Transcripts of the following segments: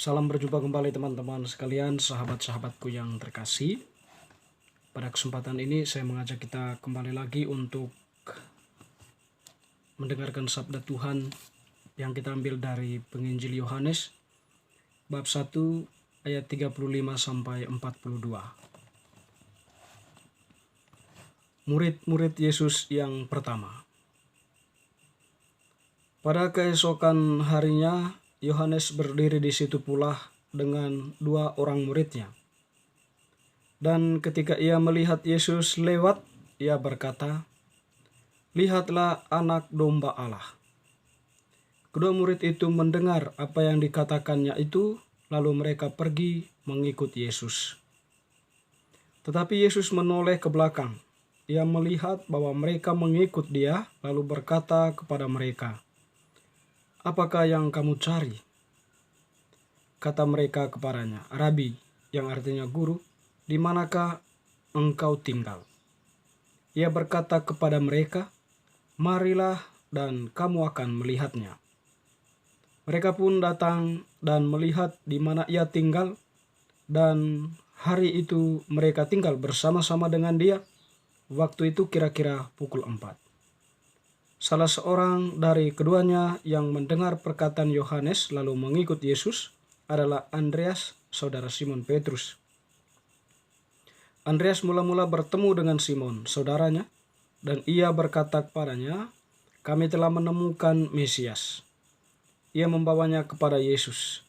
Salam berjumpa kembali teman-teman sekalian, sahabat-sahabatku yang terkasih. Pada kesempatan ini saya mengajak kita kembali lagi untuk mendengarkan sabda Tuhan yang kita ambil dari penginjil Yohanes bab 1 ayat 35 sampai 42. Murid-murid Yesus yang pertama. Pada keesokan harinya Yohanes berdiri di situ pula dengan 2 orang muridnya. Dan ketika ia melihat Yesus lewat, ia berkata, "Lihatlah anak domba Allah." Kedua murid itu mendengar apa yang dikatakannya itu, lalu mereka pergi mengikut Yesus. Tetapi Yesus menoleh ke belakang. Ia melihat bahwa mereka mengikut dia, lalu berkata kepada mereka, "Apakah yang kamu cari?" Kata mereka kepadanya, "Rabi," yang artinya guru, "di manakah engkau tinggal?" Ia berkata kepada mereka, "Marilah dan kamu akan melihatnya." Mereka pun datang dan melihat di mana ia tinggal, dan hari itu mereka tinggal bersama-sama dengan dia. Waktu itu kira-kira pukul 4. Salah seorang dari keduanya yang mendengar perkataan Yohanes lalu mengikut Yesus adalah Andreas, saudara Simon Petrus. Andreas mula-mula bertemu dengan Simon, saudaranya, dan ia berkata kepadanya, "Kami telah menemukan Mesias." Ia membawanya kepada Yesus.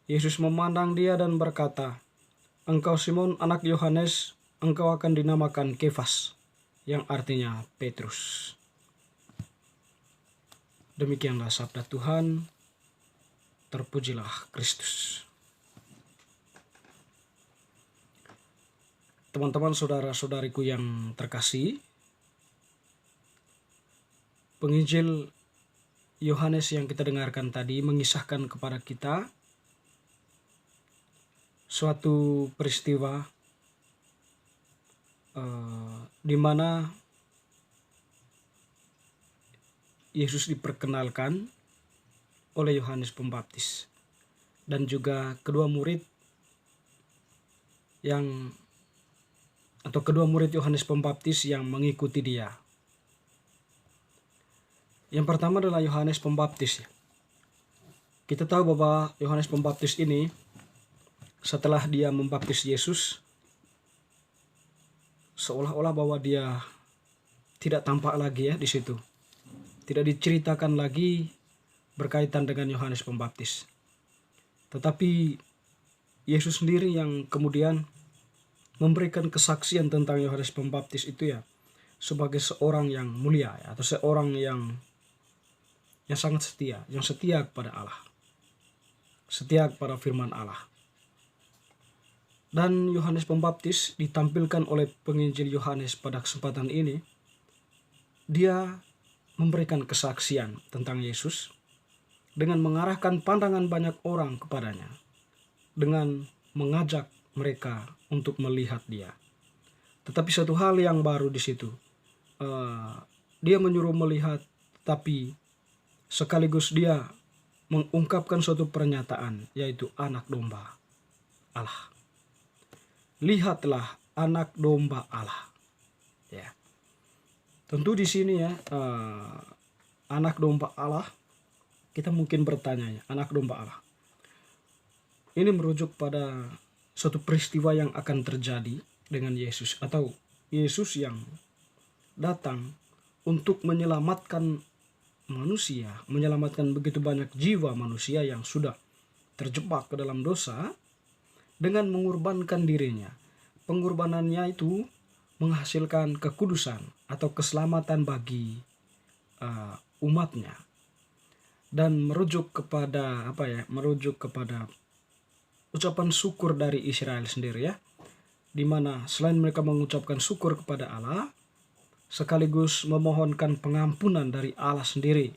Yesus memandang dia dan berkata, "Engkau Simon, anak Yohanes, engkau akan dinamakan Kefas," yang artinya Petrus. Demikianlah sabda Tuhan. Terpujilah Kristus. Teman-teman, saudara-saudariku yang terkasih, penginjil Yohanes yang kita dengarkan tadi mengisahkan kepada kita suatu peristiwa di mana Yesus diperkenalkan oleh Yohanes Pembaptis dan juga kedua murid Yohanes Pembaptis yang mengikuti dia. Yang pertama adalah Yohanes Pembaptis. Kita tahu bahwa Yohanes Pembaptis ini setelah dia membaptis Yesus, seolah-olah bahwa dia tidak tampak lagi di situ. Tidak diceritakan lagi berkaitan dengan Yohanes Pembaptis. Tetapi Yesus sendiri yang kemudian memberikan kesaksian tentang Yohanes Pembaptis itu sebagai seorang yang mulia atau seorang yang sangat setia, yang setia kepada Allah, setia kepada firman Allah. Dan Yohanes Pembaptis ditampilkan oleh penginjil Yohanes pada kesempatan ini. Dia memberikan kesaksian tentang Yesus dengan mengarahkan pandangan banyak orang kepadanya, dengan mengajak mereka untuk melihat dia. Tetapi satu hal yang baru di situ, dia menyuruh melihat, tapi sekaligus dia mengungkapkan suatu pernyataan, yaitu anak domba Allah. Lihatlah anak domba Allah. Ya. Tentu di sini anak domba Allah, kita mungkin bertanya, anak domba Allah. Ini merujuk pada suatu peristiwa yang akan terjadi dengan Yesus, atau Yesus yang datang untuk menyelamatkan manusia, menyelamatkan begitu banyak jiwa manusia yang sudah terjebak ke dalam dosa dengan mengorbankan dirinya. Pengorbanannya itu menghasilkan kekudusan atau keselamatan bagi umatnya, dan merujuk kepada ucapan syukur dari Israel sendiri, di mana selain mereka mengucapkan syukur kepada Allah, sekaligus memohonkan pengampunan dari Allah sendiri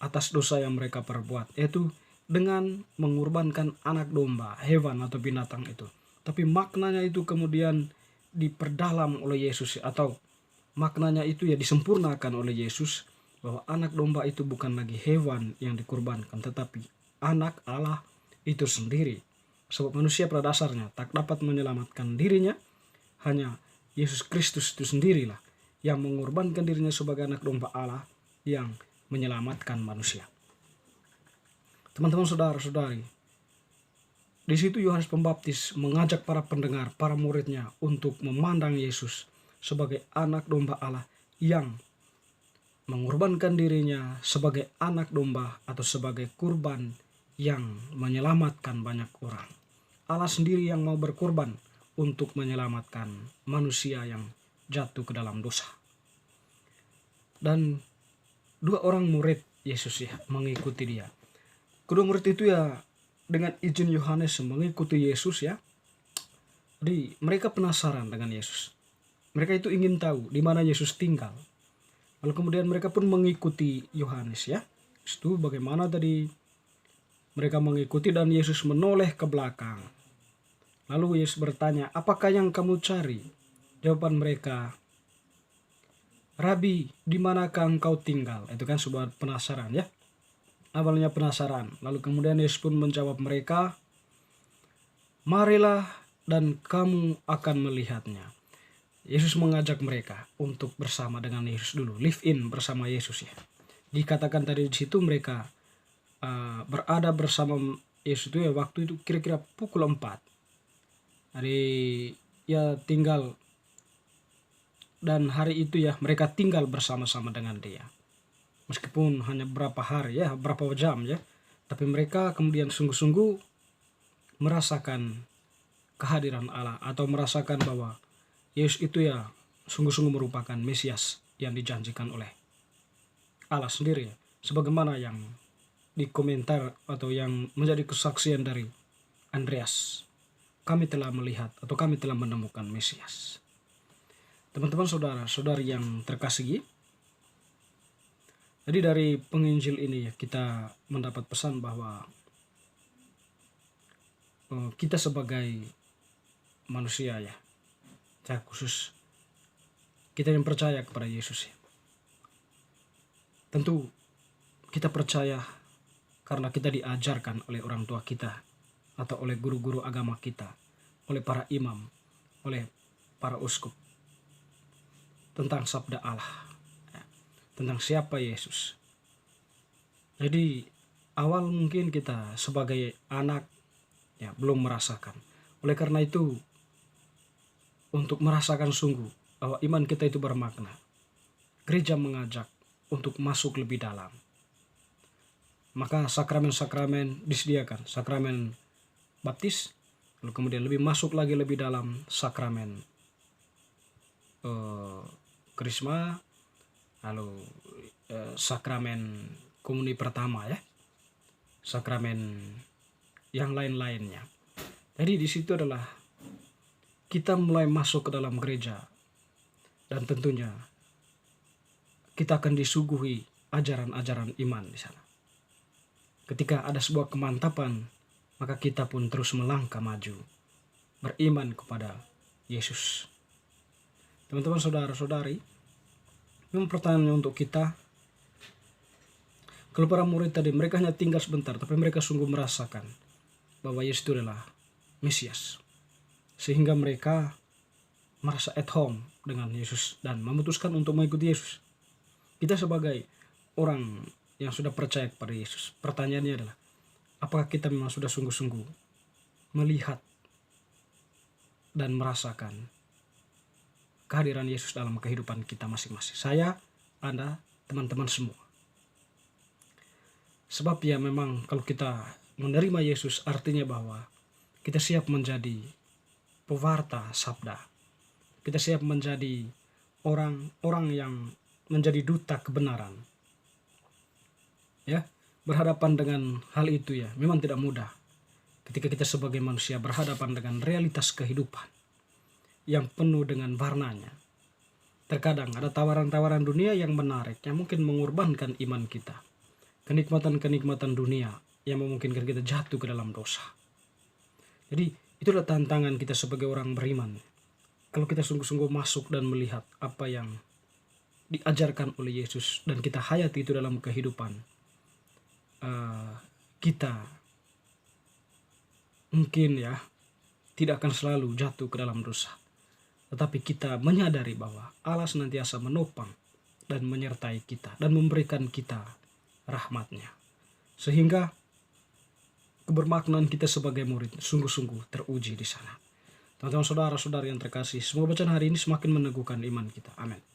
atas dosa yang mereka perbuat, yaitu dengan mengorbankan anak domba, hewan atau binatang itu. Tapi maknanya itu kemudian diperdalam oleh Yesus, atau maknanya itu disempurnakan oleh Yesus, bahwa anak domba itu bukan lagi hewan yang dikorbankan, tetapi anak Allah itu sendiri. Sebab manusia pada dasarnya tak dapat menyelamatkan dirinya, hanya Yesus Kristus itu sendirilah yang mengorbankan dirinya sebagai anak domba Allah yang menyelamatkan manusia. Teman-teman, saudara-saudari, di situ Yohanes Pembaptis mengajak para pendengar, para muridnya untuk memandang Yesus sebagai anak domba Allah yang mengorbankan dirinya sebagai anak domba atau sebagai kurban yang menyelamatkan banyak orang. Allah sendiri yang mau berkorban untuk menyelamatkan manusia yang jatuh ke dalam dosa. Dan dua orang murid Yesus ya mengikuti dia. Kedua murid itu ya dengan izin Yohanes mengikuti Yesus ya. Jadi mereka penasaran dengan Yesus. Mereka itu ingin tahu di mana Yesus tinggal. Lalu kemudian mereka pun mengikuti Yohanes ya. Itu bagaimana tadi mereka mengikuti dan Yesus menoleh ke belakang. Lalu Yesus bertanya, apakah yang kamu cari? Jawaban mereka, Rabi, di manakah engkau tinggal? Itu kan sebuah penasaran ya. Awalnya penasaran. Lalu kemudian Yesus pun menjawab mereka, marilah dan kamu akan melihatnya. Yesus mengajak mereka untuk bersama dengan Yesus dulu. Live in bersama Yesus ya. Dikatakan tadi di situ mereka berada bersama Yesus itu ya waktu itu kira-kira pukul 4. Hari ya tinggal dan hari itu ya mereka tinggal bersama-sama dengan dia. Meskipun hanya berapa hari ya, berapa jam ya. Tapi mereka kemudian sungguh-sungguh merasakan kehadiran Allah atau merasakan bahwa Yesus itu ya sungguh-sungguh merupakan Mesias yang dijanjikan oleh Allah sendiri ya. Sebagaimana yang dikomentar atau yang menjadi kesaksian dari Andreas. Kami telah melihat atau kami telah menemukan Mesias. Teman-teman saudara-saudari yang terkasihi, jadi dari penginjil ini ya kita mendapat pesan bahwa kita sebagai manusia ya, khusus kita yang percaya kepada Yesus ya. Tentu kita percaya karena kita diajarkan oleh orang tua kita atau oleh guru-guru agama kita, oleh para imam, oleh para uskup tentang sabda Allah, tentang siapa Yesus. Jadi awal mungkin kita sebagai anak ya belum merasakan. Oleh karena itu untuk merasakan sungguh bahwa iman kita itu bermakna, gereja mengajak untuk masuk lebih dalam. Maka sakramen-sakramen disediakan, sakramen baptis, lalu kemudian lebih masuk lagi lebih dalam sakramen krisma, lalu sakramen komuni pertama ya, sakramen yang lain-lainnya. Jadi di situ adalah kita mulai masuk ke dalam gereja dan tentunya kita akan disuguhi ajaran-ajaran iman di sana. Ketika ada sebuah kemantapan, maka kita pun terus melangkah maju, beriman kepada Yesus. Teman-teman saudara-saudari, memang pertanyaannya untuk kita, kalau para murid tadi mereka hanya tinggal sebentar, tapi mereka sungguh merasakan bahwa Yesus itu adalah Mesias. Sehingga mereka merasa at home dengan Yesus dan memutuskan untuk mengikuti Yesus. Kita sebagai orang yang sudah percaya kepada Yesus, pertanyaannya adalah, apakah kita memang sudah sungguh-sungguh melihat dan merasakan kehadiran Yesus dalam kehidupan kita masing-masing? Saya, Anda, teman-teman semua. Sebab ya memang kalau kita menerima Yesus artinya bahwa kita siap menjadi pewarta sabda. Kita siap menjadi orang-orang yang menjadi duta kebenaran. Ya, berhadapan dengan hal itu ya memang tidak mudah. Ketika kita sebagai manusia berhadapan dengan realitas kehidupan yang penuh dengan warnanya. Terkadang ada tawaran-tawaran dunia yang menarik, yang mungkin mengorbankan iman kita. Kenikmatan-kenikmatan dunia yang memungkinkan kita jatuh ke dalam dosa. Jadi itulah tantangan kita sebagai orang beriman. Kalau kita sungguh-sungguh masuk dan melihat apa yang diajarkan oleh Yesus dan kita hayati itu dalam kehidupan kita mungkin ya tidak akan selalu jatuh ke dalam dosa. Tetapi kita menyadari bahwa Allah senantiasa menopang dan menyertai kita dan memberikan kita rahmat-Nya. Sehingga kebermaknaan kita sebagai murid sungguh-sungguh teruji di sana. Teman-teman saudara-saudara yang terkasih, semoga bacaan hari ini semakin meneguhkan iman kita. Amin.